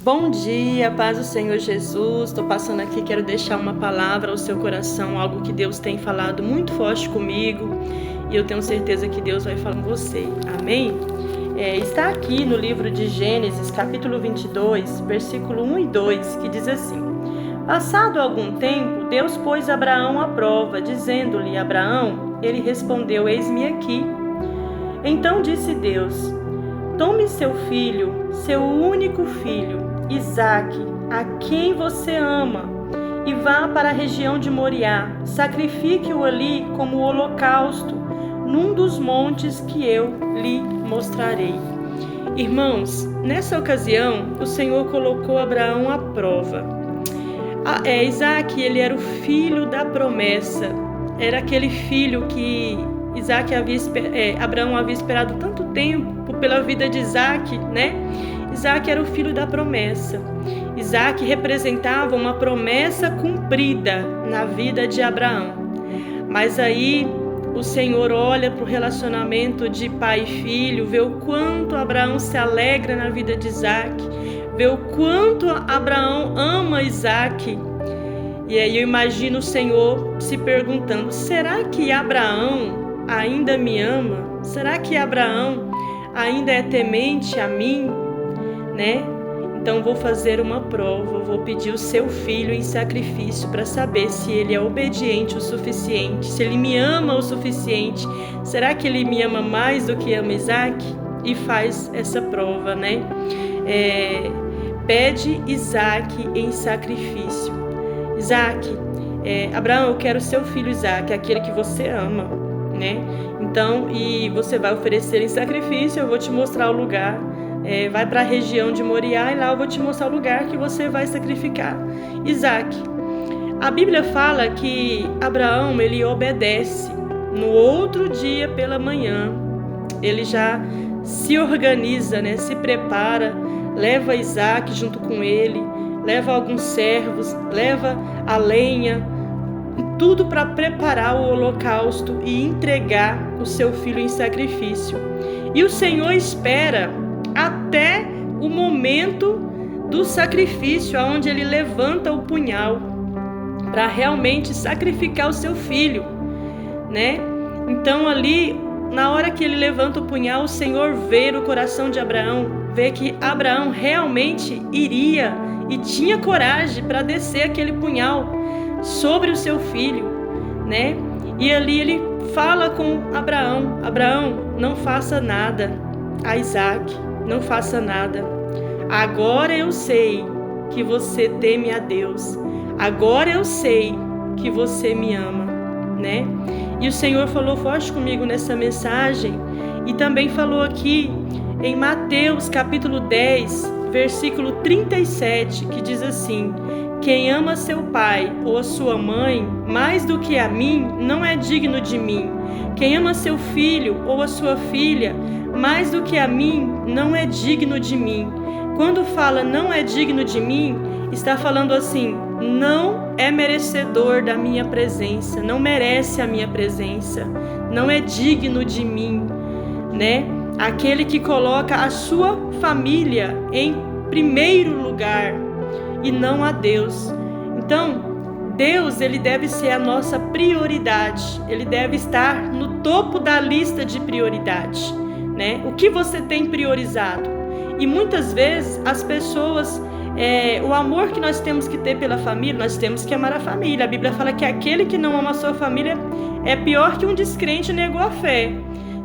Bom dia, paz do Senhor Jesus. Estou passando aqui, quero deixar uma palavra ao seu coração, algo que Deus tem falado muito forte comigo e eu tenho certeza que Deus vai falar com você. Amém? Está aqui no livro de Gênesis, capítulo 22, versículo 1 e 2, que diz assim: Passado algum tempo, Deus pôs Abraão à prova, dizendo-lhe: Abraão, ele respondeu: Eis-me aqui. Então disse Deus: Tome seu filho, seu único filho, Isaque, a quem você ama, e vá para a região de Moriá. Sacrifique-o ali como holocausto, num dos montes que eu lhe mostrarei. Irmãos, nessa ocasião, o Senhor colocou Abraão à prova. Isaque, ele era o filho da promessa. Era aquele filho que Abraão havia esperado tanto tempo pela vida de Isaque, né? Isaque era o filho da promessa. Isaque representava uma promessa cumprida na vida de Abraão. Mas aí o Senhor olha para o relacionamento de pai e filho, vê o quanto Abraão se alegra na vida de Isaque, vê o quanto Abraão ama Isaque. E aí eu imagino o Senhor se perguntando: será que Abraão ainda me ama? Será que Abraão ainda é temente a mim? Né? Então vou fazer uma prova, vou pedir o seu filho em sacrifício para saber se ele é obediente o suficiente, se ele me ama o suficiente. Será que ele me ama mais do que ama Isaque? E faz essa prova, né? Pede Isaque em sacrifício. Isaque, Abraão, eu quero seu filho Isaque, aquele que você ama, né? Então, e você vai oferecer em sacrifício, eu vou te mostrar o lugar. Vai para a região de Moriá e lá eu vou te mostrar o lugar que você vai sacrificar Isaque. A Bíblia fala que Abraão, ele obedece. No outro dia pela manhã, ele já se organiza, né? Se prepara, leva Isaque junto com ele, leva alguns servos, leva a lenha, tudo para preparar o holocausto e entregar o seu filho em sacrifício. E o Senhor espera até o momento do sacrifício, onde ele levanta o punhal para realmente sacrificar o seu filho, né? Então ali, na hora que ele levanta o punhal, o Senhor vê no coração de Abraão, vê que Abraão realmente iria e tinha coragem para descer aquele punhal sobre o seu filho, né? E ali ele fala com Abraão: Abraão, não faça nada a Isaque, não faça nada. Agora eu sei que você teme a Deus. Agora eu sei que você me ama, né? E o Senhor falou forte comigo nessa mensagem e também falou aqui em Mateus capítulo 10, versículo 37, que diz assim: Quem ama seu pai ou a sua mãe mais do que a mim, não é digno de mim. Quem ama seu filho ou a sua filha mais do que a mim, não é digno de mim. Quando fala não é digno de mim, está falando assim: não é merecedor da minha presença, não merece a minha presença, não é digno de mim, né? Aquele que coloca a sua família em primeiro lugar e não a Deus. Então, Deus, ele deve ser a nossa prioridade, ele deve estar no topo da lista de prioridade, né? O que você tem priorizado? E muitas vezes as pessoas, o amor que nós temos que ter pela família, nós temos que amar a família. A Bíblia fala que aquele que não ama a sua família é pior que um descrente negou a fé,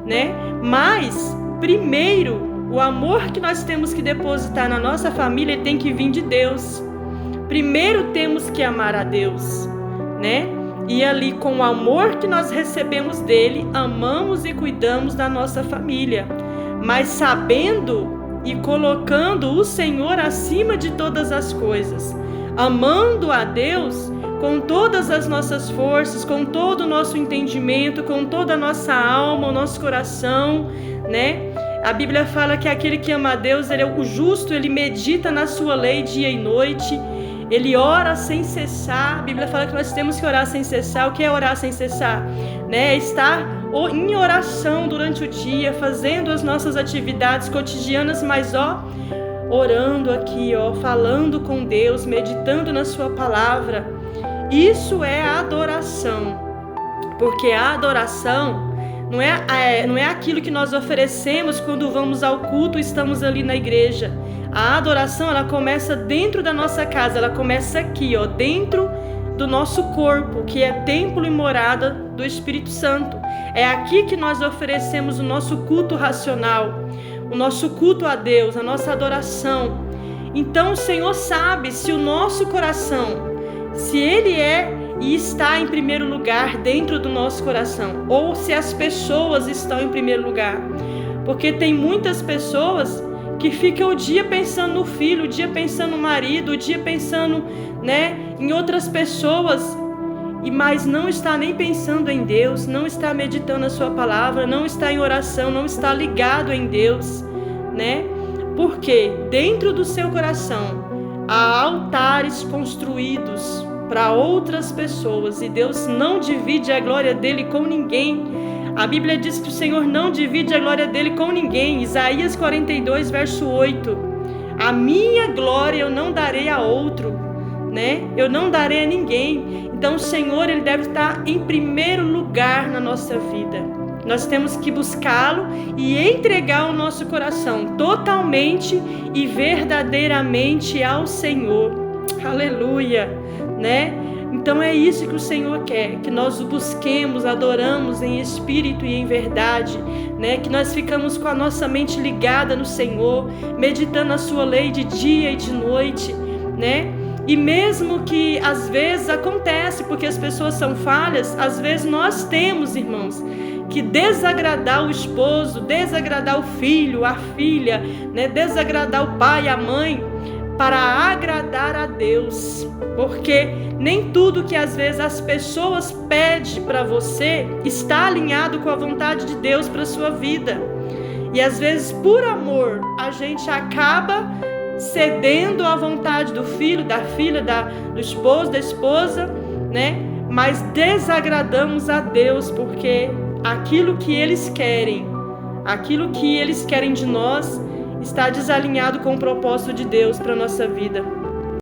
né? Mas, primeiro, o amor que nós temos que depositar na nossa família tem que vir de Deus. Primeiro temos que amar a Deus, né? E ali, com o amor que nós recebemos dele, amamos e cuidamos da nossa família. Mas sabendo e colocando o Senhor acima de todas as coisas. Amando a Deus com todas as nossas forças, com todo o nosso entendimento, com toda a nossa alma, o nosso coração, né? A Bíblia fala que aquele que ama a Deus, ele é o justo, ele medita na sua lei dia e noite. Ele ora sem cessar. A Bíblia fala que nós temos que orar sem cessar. O que é orar sem cessar? Né? Estar em oração durante o dia, fazendo as nossas atividades cotidianas, mas orando aqui, falando com Deus, meditando na sua palavra. Isso é adoração, porque a adoração não é aquilo que nós oferecemos quando vamos ao culto e estamos ali na igreja. A adoração, ela começa dentro da nossa casa, ela começa aqui, dentro do nosso corpo, que é templo e morada do Espírito Santo. É aqui que nós oferecemos o nosso culto racional, o nosso culto a Deus, a nossa adoração. Então o Senhor sabe se o nosso coração, se ele é e está em primeiro lugar dentro do nosso coração, ou se as pessoas estão em primeiro lugar. Porque tem muitas pessoas que ficam o dia pensando no filho, o dia pensando no marido, o dia pensando, em outras pessoas, mas não está nem pensando em Deus, não está meditando a sua palavra, não está em oração, não está ligado em Deus, Porque dentro do seu coração há altares construídos para outras pessoas, e Deus não divide a glória dele com ninguém. A Bíblia diz que o Senhor não divide a glória dele com ninguém. Isaías 42, verso 8. A minha glória eu não darei a outro, Eu não darei a ninguém. Então o Senhor, ele deve estar em primeiro lugar na nossa vida. Nós temos que buscá-lo e entregar o nosso coração totalmente e verdadeiramente ao Senhor. Aleluia, Então é isso que o Senhor quer, que nós o busquemos, adoramos em espírito e em verdade, Que nós ficamos com a nossa mente ligada no Senhor, meditando a sua lei de dia e de noite, E mesmo que às vezes acontece, porque as pessoas são falhas, às vezes nós temos, irmãos, que desagradar o esposo, desagradar o filho, a filha, desagradar o pai, a mãe, para agradar a Deus, porque nem tudo que às vezes as pessoas pedem para você está alinhado com a vontade de Deus para a sua vida. E às vezes, por amor, a gente acaba cedendo à vontade do filho, da filha, do esposo, da esposa, Mas desagradamos a Deus, porque aquilo que eles querem de nós, está desalinhado com o propósito de Deus para a nossa vida.